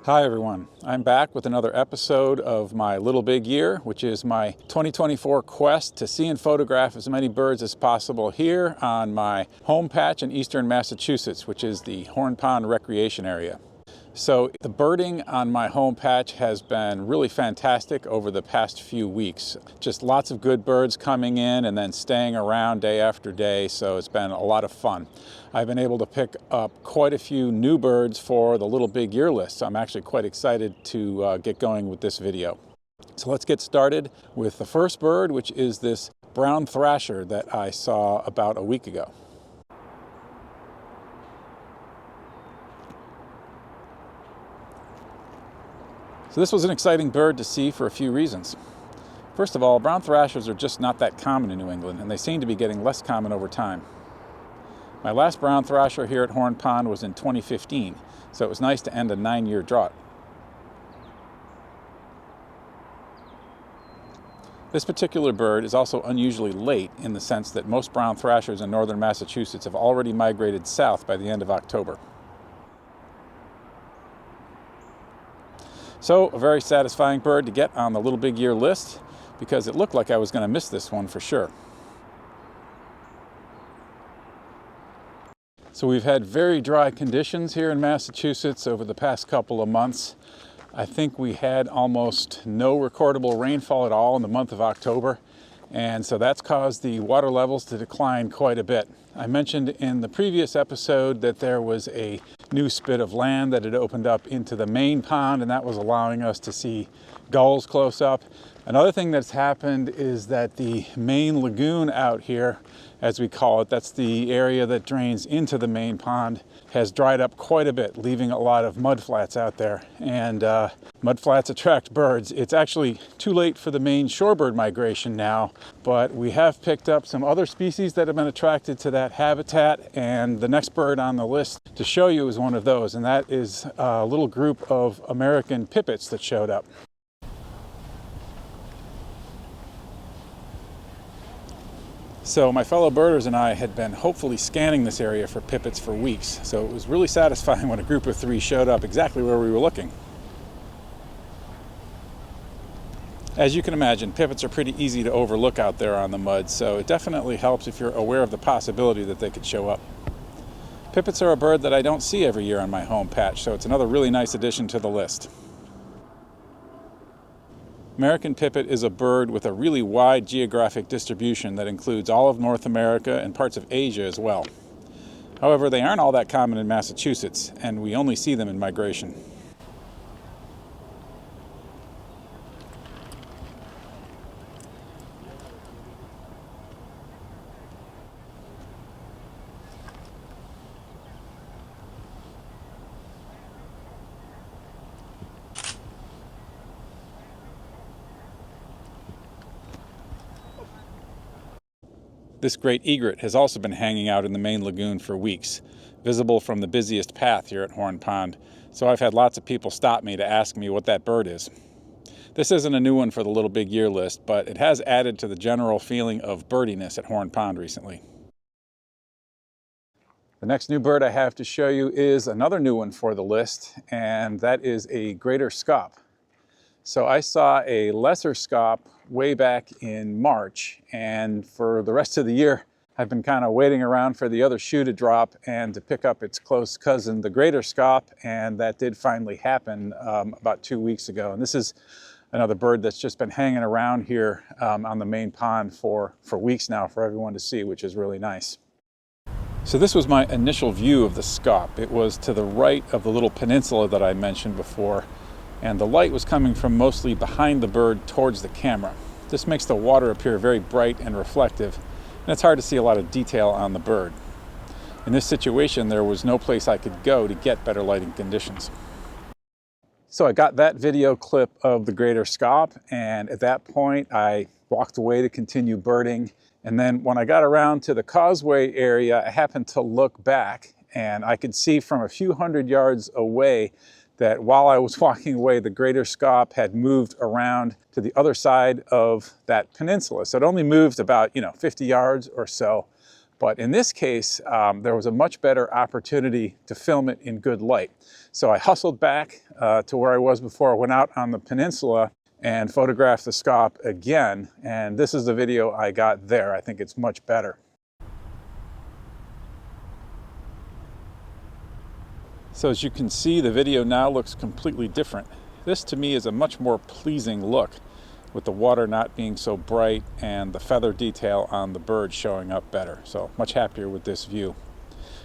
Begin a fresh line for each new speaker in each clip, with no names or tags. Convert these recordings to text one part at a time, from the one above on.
Hi everyone, I'm back with another episode of my Little Big Year, which is my 2024 quest to see and photograph as many birds as possible here on my home patch in eastern Massachusetts, which is the Horn Pond Recreation Area. So the birding on my home patch has been really fantastic over the past few weeks. Just lots of good birds coming in and then staying around day after day, so it's been a lot of fun. I've been able to pick up quite a few new birds for the Little Big Year list, so I'm actually quite excited to get going with this video. So let's get started with the first bird, which is this Brown Thrasher that I saw about a week ago. So this was an exciting bird to see for a few reasons. First of all, brown thrashers are just not that common in New England, and they seem to be getting less common over time. My last brown thrasher here at Horn Pond was in 2015, so it was nice to end a 9-year drought. This particular bird is also unusually late in the sense that most brown thrashers in northern Massachusetts have already migrated south by the end of October. So a very satisfying bird to get on the Little Big Year list because it looked like I was going to miss this one for sure. So we've had very dry conditions here in Massachusetts over the past couple of months. I think we had almost no recordable rainfall at all in the month of October, and so that's caused the water levels to decline quite a bit. I mentioned in the previous episode that there was a new spit of land that had opened up into the main pond, and that was allowing us to see gulls close up. Another thing that's happened is that the main lagoon out here, as we call it, that's the area that drains into the main pond, has dried up quite a bit, leaving a lot of mudflats out there. And mudflats attract birds. It's actually too late for the main shorebird migration now, but we have picked up some other species that have been attracted to that habitat, and the next bird on the list to show you is one of those, and that is a little group of American Pipits that showed up. So my fellow birders and I had been hopefully scanning this area for pipits for weeks, so it was really satisfying when a group of 3 showed up exactly where we were looking. As you can imagine, pipits are pretty easy to overlook out there on the mud, so it definitely helps if you're aware of the possibility that they could show up. Pipits are a bird that I don't see every year on my home patch, so it's another really nice addition to the list. American Pipit is a bird with a really wide geographic distribution that includes all of North America and parts of Asia as well. However, they aren't all that common in Massachusetts, and we only see them in migration. This great egret has also been hanging out in the main lagoon for weeks, visible from the busiest path here at Horn Pond, so I've had lots of people stop me to ask me what that bird is. This isn't a new one for the Little Big Year list, but it has added to the general feeling of birdiness at Horn Pond recently. The next new bird I have to show you is another new one for the list, and that is a greater scaup. So I saw a lesser scaup way back in March, and for the rest of the year I've been kind of waiting around for the other shoe to drop and to pick up its close cousin, the greater scaup, and that did finally happen about 2 weeks ago. And this is another bird that's just been hanging around here on the main pond for weeks now for everyone to see, which is really nice. So this was my initial view of the scaup. It was to the right of the little peninsula that I mentioned before, and the light was coming from mostly behind the bird towards the camera. This makes the water appear very bright and reflective, and it's hard to see a lot of detail on the bird. In this situation, there was no place I could go to get better lighting conditions. So I got that video clip of the greater scaup, and at that point I walked away to continue birding. And then when I got around to the causeway area, I happened to look back, and I could see from a few hundred yards away that while I was walking away, the greater scaup had moved around to the other side of that peninsula. So it only moved about 50 yards or so, But in this case, there was a much better opportunity to film it in good light. So I hustled back to where I was before. I went out on the peninsula and photographed the scaup again. And this is the video I got there. I think it's much better. So as you can see, the video now looks completely different. This to me is a much more pleasing look, with the water not being so bright and the feather detail on the bird showing up better. So much happier with this view.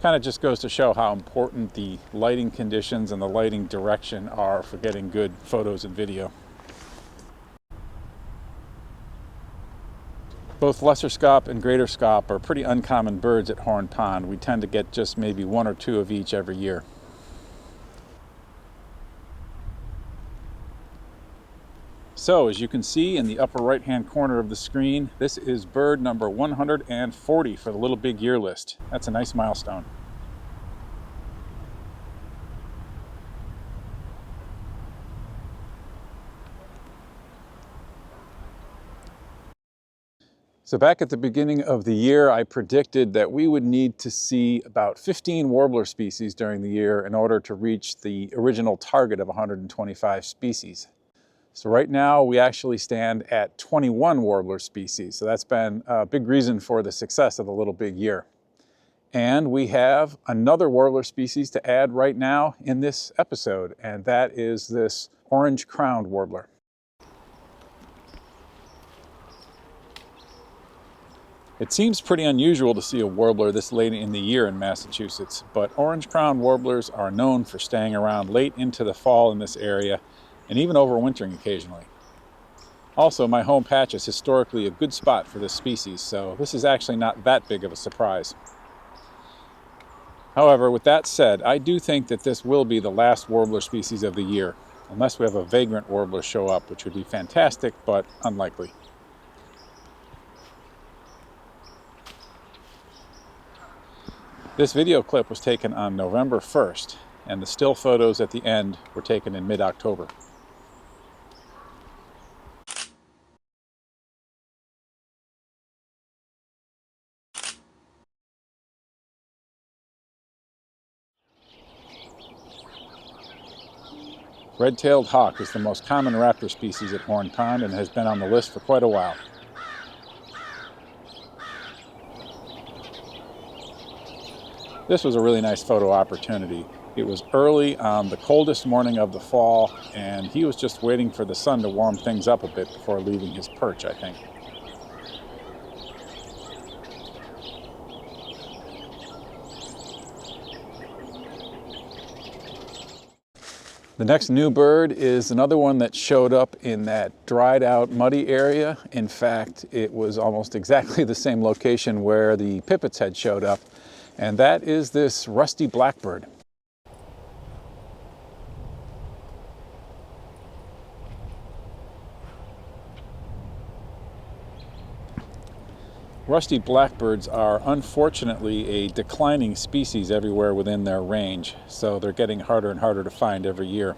Kind of just goes to show how important the lighting conditions and the lighting direction are for getting good photos and video. Both lesser scaup and greater scaup are pretty uncommon birds at Horn Pond. We tend to get just maybe 1 or 2 of each every year. So as you can see in the upper right hand corner of the screen, this is bird number 140 for the Little Big Year list. That's a nice milestone. So back at the beginning of the year, I predicted that we would need to see about 15 warbler species during the year in order to reach the original target of 125 species. So right now we actually stand at 21 warbler species. So that's been a big reason for the success of the Little Big Year. And we have another warbler species to add right now in this episode, and that is this orange-crowned warbler. It seems pretty unusual to see a warbler this late in the year in Massachusetts, but orange-crowned warblers are known for staying around late into the fall in this area, and even overwintering occasionally. Also, my home patch is historically a good spot for this species, so this is actually not that big of a surprise. However, with that said, I do think that this will be the last warbler species of the year, unless we have a vagrant warbler show up, which would be fantastic, but unlikely. This video clip was taken on November 1st, and the still photos at the end were taken in mid-October. Red-tailed hawk is the most common raptor species at Horn Pond and has been on the list for quite a while. This was a really nice photo opportunity. It was early on the coldest morning of the fall, and he was just waiting for the sun to warm things up a bit before leaving his perch, I think. The next new bird is another one that showed up in that dried out muddy area. In fact, it was almost exactly the same location where the pipits had showed up, and that is this rusty blackbird. Rusty blackbirds are unfortunately a declining species everywhere within their range, so they're getting harder and harder to find every year.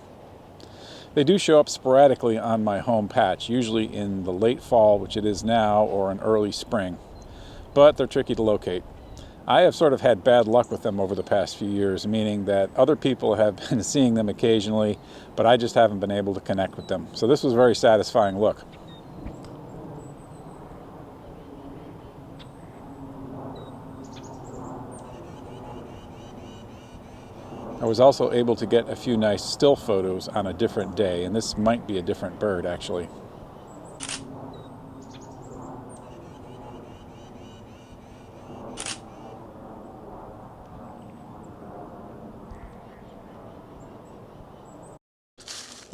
They do show up sporadically on my home patch, usually in the late fall, which it is now, or in early spring, but they're tricky to locate. I have sort of had bad luck with them over the past few years, meaning that other people have been seeing them occasionally, but I just haven't been able to connect with them. So this was a very satisfying look. I was also able to get a few nice still photos on a different day, and this might be a different bird actually.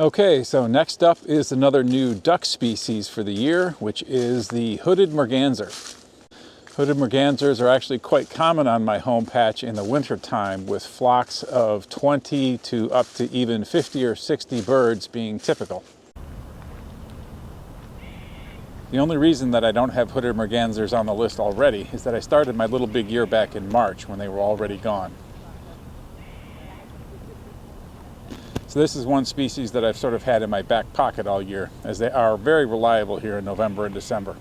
Okay, so next up is another new duck species for the year, which is the hooded merganser. Hooded mergansers are actually quite common on my home patch in the winter time, with flocks of 20 to up to even 50 or 60 birds being typical. The only reason that I don't have hooded mergansers on the list already is that I started my Little Big Year back in March when they were already gone. So this is one species that I've sort of had in my back pocket all year, as they are very reliable here in November and December.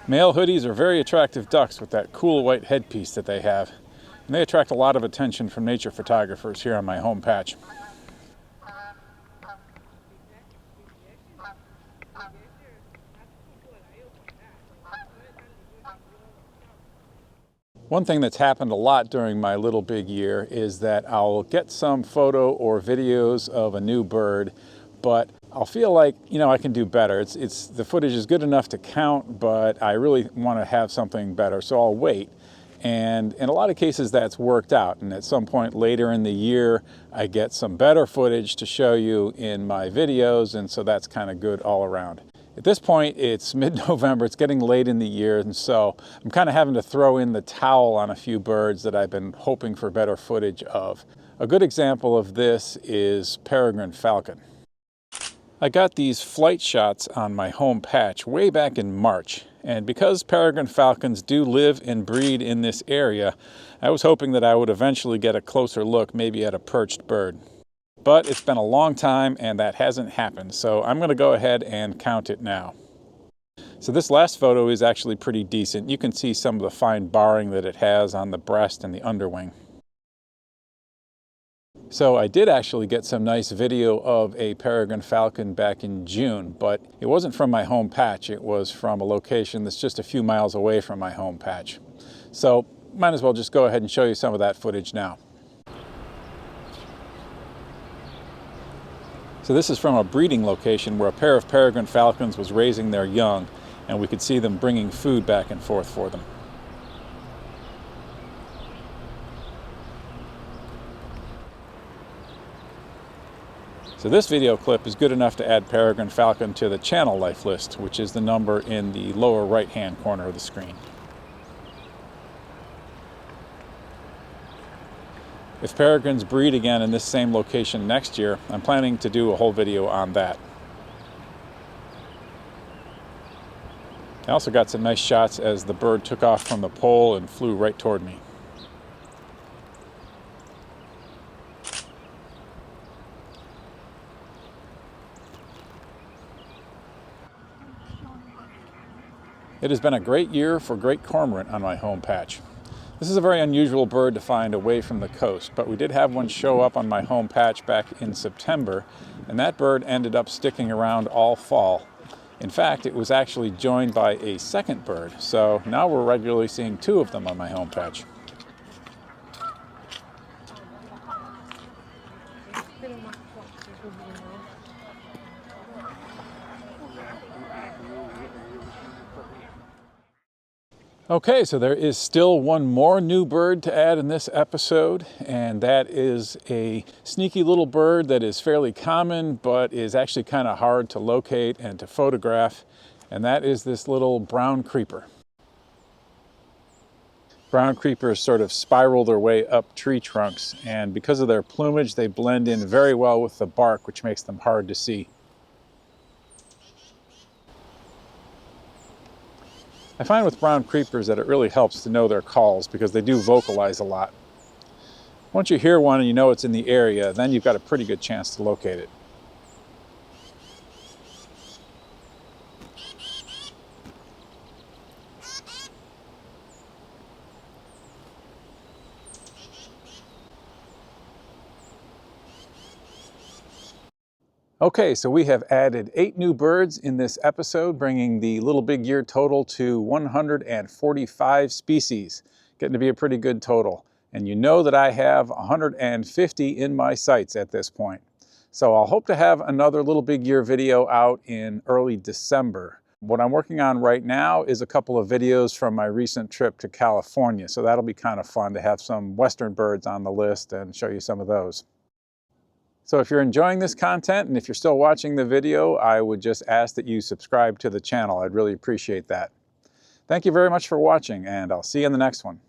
Male hoodies are very attractive ducks with that cool white headpiece that they have. And they attract a lot of attention from nature photographers here on my home patch. One thing that's happened a lot during my little big year is that I'll get some photo or videos of a new bird, but I'll feel like, I can do better. The footage is good enough to count, but I really want to have something better, so I'll wait. And in a lot of cases that's worked out, and at some point later in the year I get some better footage to show you in my videos, and so that's kind of good all around. At this point, it's mid-November, it's getting late in the year, and so I'm kind of having to throw in the towel on a few birds that I've been hoping for better footage of. A good example of this is Peregrine Falcon. I got these flight shots on my home patch way back in March, and because Peregrine Falcons do live and breed in this area, I was hoping that I would eventually get a closer look, maybe at a perched bird. But it's been a long time and that hasn't happened, so I'm going to go ahead and count it now. So this last photo is actually pretty decent. You can see some of the fine barring that it has on the breast and the underwing. So I did actually get some nice video of a Peregrine Falcon back in June, but it wasn't from my home patch. It was from a location that's just a few miles away from my home patch. So might as well just go ahead and show you some of that footage now. So this is from a breeding location where a pair of Peregrine Falcons was raising their young, and we could see them bringing food back and forth for them. So this video clip is good enough to add Peregrine Falcon to the channel life list, which is the number in the lower right-hand corner of the screen. If peregrines breed again in this same location next year, I'm planning to do a whole video on that. I also got some nice shots as the bird took off from the pole and flew right toward me. It has been a great year for great cormorant on my home patch. This is a very unusual bird to find away from the coast, but we did have one show up on my home patch back in September, and that bird ended up sticking around all fall. In fact, it was actually joined by a second bird, so now we're regularly seeing two of them on my home patch. Okay, so there is still one more new bird to add in this episode, and that is a sneaky little bird that is fairly common, but is actually kind of hard to locate and to photograph, and that is this little brown creeper. Brown creepers sort of spiral their way up tree trunks, and because of their plumage, they blend in very well with the bark, which makes them hard to see. I find with brown creepers that it really helps to know their calls because they do vocalize a lot. Once you hear one and you know it's in the area, then you've got a pretty good chance to locate it. Okay, so we have added 8 new birds in this episode, bringing the Little Big Year total to 145 species. Getting to be a pretty good total. And you know that I have 150 in my sights at this point. So I'll hope to have another Little Big Year video out in early December. What I'm working on right now is a couple of videos from my recent trip to California. So that'll be kind of fun to have some Western birds on the list and show you some of those. So if you're enjoying this content and if you're still watching the video, I would just ask that you subscribe to the channel. I'd really appreciate that. Thank you very much for watching, and I'll see you in the next one.